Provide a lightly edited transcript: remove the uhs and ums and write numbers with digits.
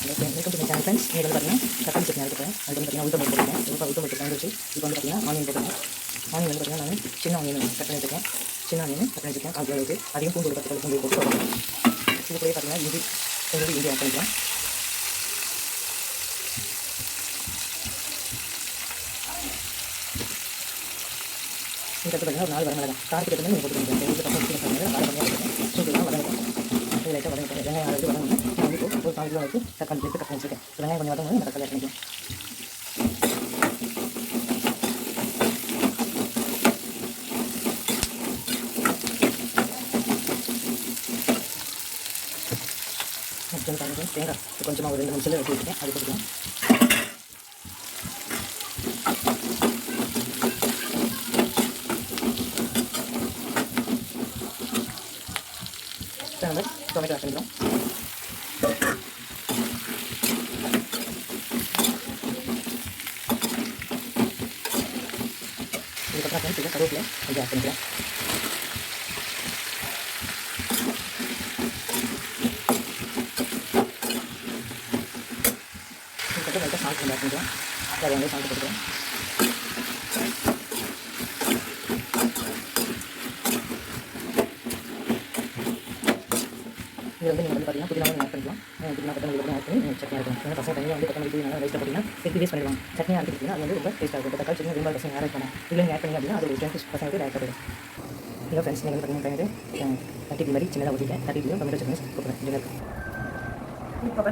Welcome to my channel friends. நீங்கள் வந்து பார்த்தீங்கன்னா தக்காளி சட்னி அரைக்கிறேன். அது வந்து பார்த்தீங்கன்னா உளுத்தம் போட்டுருக்கேன். உளுத்தம் போட்டு வச்சு இப்போ வந்து பார்த்தீங்கன்னா ஆனியன் போட்டுருக்கேன். ஆனியன் வந்து பார்த்தீங்கன்னா நான் சின்ன ஆனியன் கட் பண்ணி வச்சுருக்கேன். சின்ன ஆனியன் கட் பண்ணி வச்சுருக்கேன். கால் அளவுக்கு அதையும் பூண்டு ஒரு 10 பல் பூண்டு போட்டு போட்டுருக்கேன். இது கூட பார்த்தீங்கன்னா இஞ்சி ஆட் பண்ணிக்கலாம். இதுக்கு பார்த்தீங்கன்னா ஒரு 4 வரமிளகாய் காரத்துக்கு நீங்கள் போட்டுருக்கேன். எங்களுக்கு பக்கம் வச்சு பார்த்தீங்கன்னா சூப்பராக வதங்கணும். இது லைட்டாக வதங்கிட்டேன். வெங்காயம் அளவுக்கு வதங்கணும். நான் வந்து ஒரு 4 கிலோ அளவுக்கு தக்காளி சேர்த்து கட் பண்ணி வச்சுருக்கேன். வெங்காயம் கொஞ்சம் வதங்கணும். இந்த தக்காளி ஆட் பண்ணிக்கலாம். நெக்ஸ்ட் வந்து பாருங்கள் தேங்காய் கொஞ்சமாக ஒரு 2 நிமிஷத்தில் வெட்டி வச்சுருக்கேன். அது போட்டுக்கலாம். நம்ம டொமேட்டோ ஆட் பண்ணிக்கலாம். இதுக்கப்புறம் ஃப்ரெண்ட்ஸ் கருவேப்பிலை கொஞ்சம் ஆட் பண்ணிக்கலாம். இதுக்கப்புறம் லைட்டாக சால்ட் கொஞ்சம் ஆட் பண்ணிக்கலாம். தேவையான சால்ட் போட்டுக்கலாம். இது வந்து நீங்கள் வந்து பார்த்தீங்கன்னா புதினாவும் ஆட் பண்ணிக்கலாம். புதினா கொத்தமல்லி கூட ஆட் பண்ணி சட்னி அரைக்கலாம். ஏன்னா பசங்க தனியாக வந்து கொத்தமல்லி புதினா வேஸ்ட்டாக போட்டிங்கன்னா எடுத்து வேஸ்ட் பண்ணிடுவாங்க. சட்னி அரைச்சிட்டிங்கன்னா அது வந்து ரொம்ப டேஸ்ட்டாக இருக்கும். தக்காளி சட்னி விரும்பாத பசங்க ஆட் பண்ணலாம். இதில் ஆட் பண்ணி அப்படின்னா அது ஒரு 20% டேரக்டாக போயிடும். இல்லை ஃப்ரெண்ட்ஸ் நீங்கள் வந்து பார்த்தீங்கன்னா 30 மாதிரி சின்னதாக ஊற்றிட்டேன். 30 டொமேட்டோ சட்னி போட்டுறேன். இப்போ